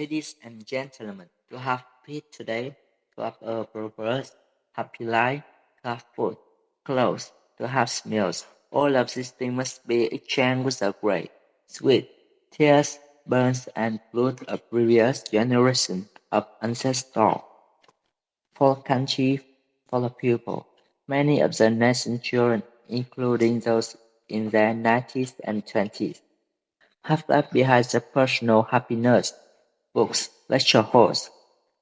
Ladies and gentlemen, to have peace today, to have a prosperous, happy life, to have food, clothes, to have meals, all of these things must be exchanged with a great, sweet, tears, burns, and blood of previous generations of ancestors. For country, for the people, many of the nation's children, including those in their 90s and 20s, have left behind the personal happiness, books, lecture halls,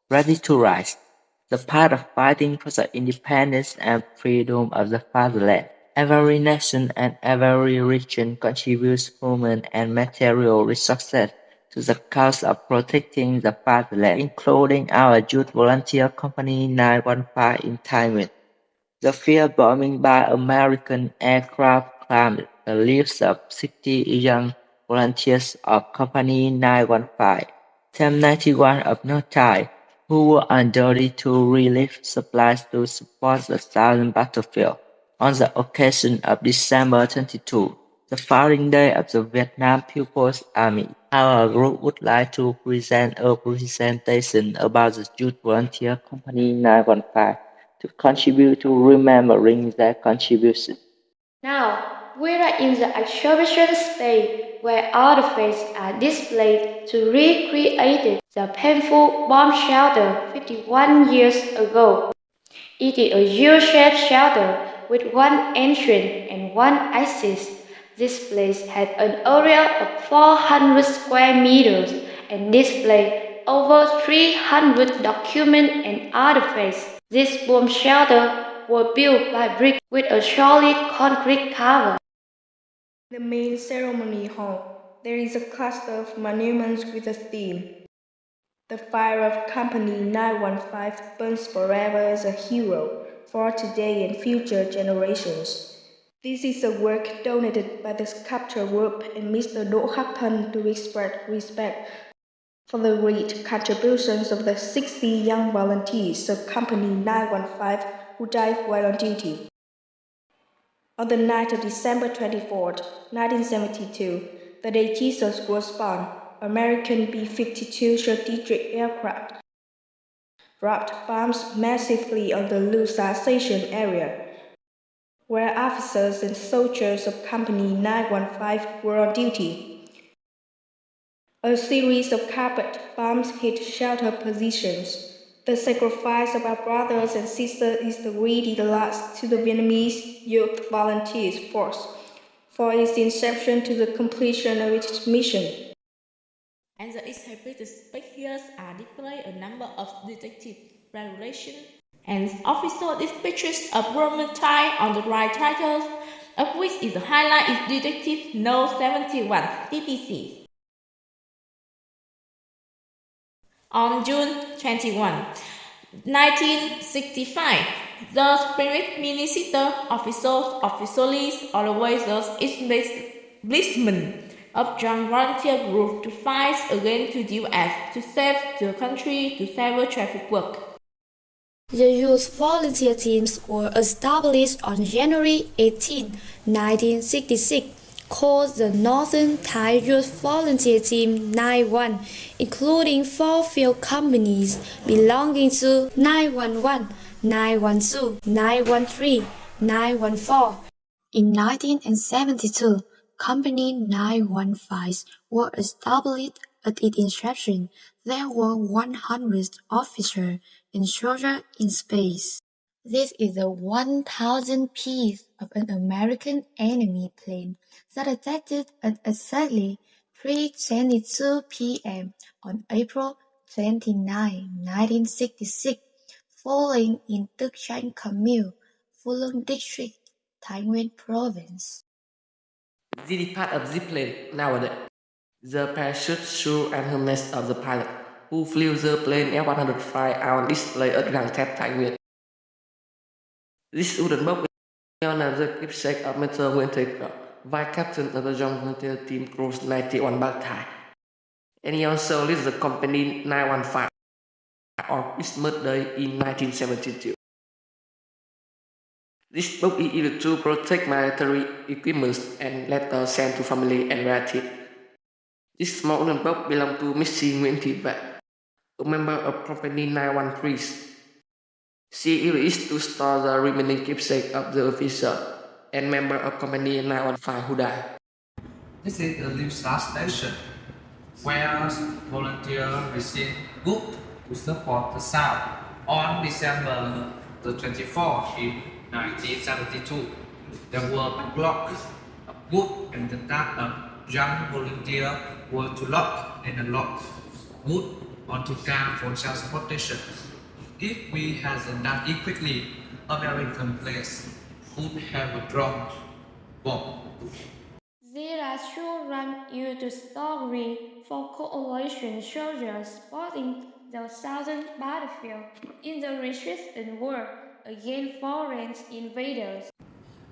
ready to rise, the path of fighting for the independence and freedom of the fatherland. Every nation and every region contributes human and material resources to the cause of protecting the fatherland, including our youth volunteer company 915 in Taiwan. The field bombing by American aircraft claimed the lives of 60 young volunteers of Company 915, Team 91 of North Thai, who were on duty to relieve supplies to support the southern battlefield. On the occasion of December 22, the founding day of the Vietnam People's Army, our group would like to present a presentation about the Youth Volunteer Company 915 to contribute to remembering their contribution. Now, we are in the exhibition space where all the faces are displayed to recreate the painful bomb shelter 51 years ago. It is a U-shaped shelter with one entrance and one exit. This place had an area of 400 square meters and displayed over 300 documents and artifacts. This bomb shelter was built by brick with a solid concrete cover. In the main ceremony hall, there is a cluster of monuments with a theme. The fire of Company 915 burns forever as a hero for today and future generations. This is a work donated by the sculptor group and Mr. Do Hak Thân to express respect for the great contributions of the 60 young volunteers of Company 915 who died while on duty. On the night of December 24, 1972, the day Jesus was born, American B-52 strategic aircraft dropped bombs massively on the Lusa Station area, where officers and soldiers of Company 915 were on duty. A series of carpet bombs hit shelter positions. The sacrifice of our brothers and sisters is the really the last to the Vietnamese Youth Volunteers Force for its inception to the completion of its mission. And the exhibited pictures are displayed a number of detective regulations and official dispatches of Roman Thai on the right titles, of which is the highlight is Detective No 71 TPC. On June 21, 1965, the Spirit Minister officially always the establishment of Young Volunteer Group to fight against the U.S. to save the country to cyber traffic work. The youth volunteer teams were established on January 18, 1966, called the Northern Thai Youth Volunteer Team 91, including 4 field companies belonging to 911, 912, 913, 914. In 1972, Company 915 was established. At its inception, there were 100 officers and soldiers in space. This is the 1,000th piece of an American enemy plane that attacked at exactly 3:22 p.m. on April 29, 1966, falling in Tức Chanh Commune, Phulang District, Thái Nguyên Province. The part of the plane nowadays. The parachute, shoe, and helmet of the pilot who flew the plane F-105 are on display at Gang Thép Thái Nguyên. This wooden box is known as the keepsake of Mr. Nguyễn Thế Cở, Vice Captain of the Young Volunteer Team Cruise 91 Bang Thai. And he also leads the company 915 on Christmas Day in 1972. This book is used to protect military equipment and letters sent to family and relatives. This small wooden box belongs to Mrs. Nguyễn Thị Vạn. a member of Company 913. She is to store the remaining keepsake of the officer and member of Company 915 who died. This is the Limsa station, where volunteers receive wood to support the sound. On December the 24th in 1972, there were blocks of wood and the task of young volunteers were to lock and unlock wood onto car for transportation. If we had done it quickly, American players would have drawn bomb. There are short run you to story for coalition soldiers supporting the southern battlefield in the resistance war against foreign invaders.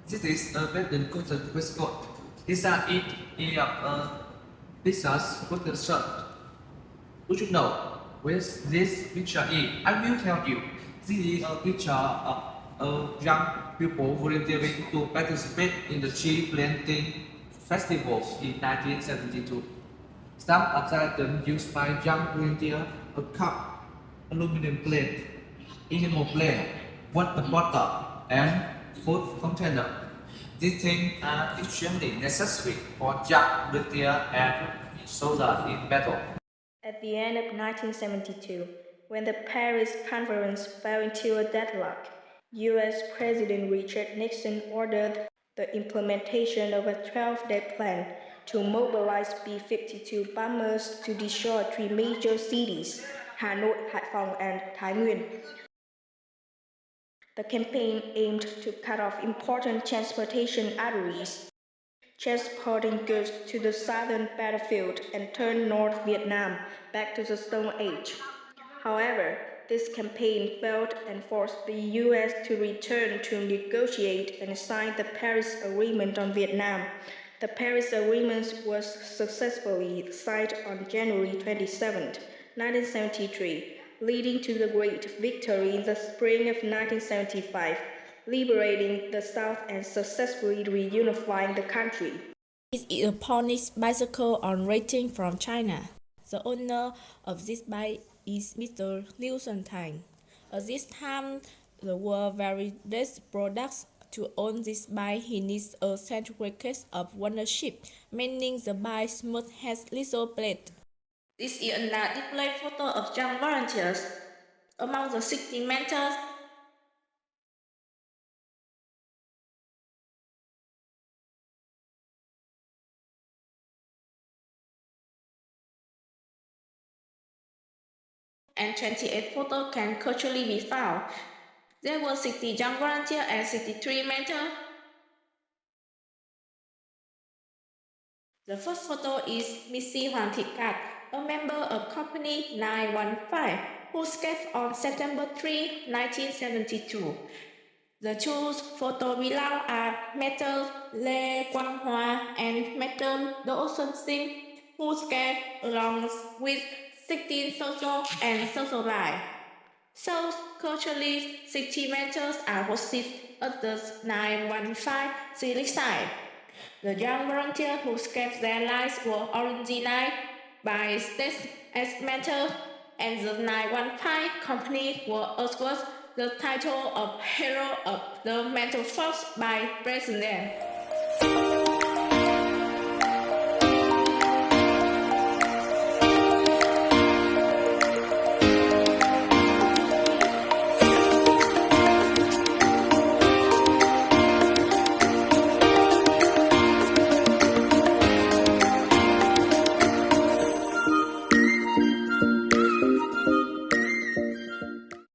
This is a Bedouin cotton waistcoat. Design it in a business cotton shirt. Would you know where this picture is? I will tell you. This is a picture of a young people volunteering to participate in the tree planting festival in 1972. Some of the items used by young volunteers a cup, aluminum plate, enamel plate, water bottle, and food container. These things are extremely necessary for young volunteers and soldiers in battle. At the end of 1972, when the Paris Conference fell into a deadlock, U.S. President Richard Nixon ordered the implementation of a 12-day plan to mobilize B-52 bombers to destroy three major cities, Hanoi, Haiphong, and Taiwan. The campaign aimed to cut off important transportation arteries, transporting goods to the southern battlefield and turn North Vietnam back to the Stone Age. However, this campaign failed and forced the U.S. to return to negotiate and sign the Paris Agreement on Vietnam. The Paris Agreement was successfully signed on January 27, 1973, leading to the great victory in the spring of 1975, liberating the South and successfully reunifying the country. This is a pony bicycle on rating from China. The owner of this bike is Mr. Liu Tang. At this time, there were very less products. To own this bike, he needs a certificate of ownership, meaning the bike must have little plate. This is another display photo of young volunteers. Among the 60 mentors, and 28 photos can culturally be found. There were 60 young volunteers and 63 mentors. The first photo is Missy Hoàng Thị Cát, a member of Company 915, who escaped on September 3, 1972. The two photos below are Mr. Lê Quang Hoa and Mr. Đỗ Xuân Sinh, who escaped along with 16 social and social life. So, culturally, 60 mentors are hosted at the 915 Zurich site. The young volunteers who escaped their lives were originally by state as mentors, and the 915 company was awarded the title of Hero of the Mental Force by President.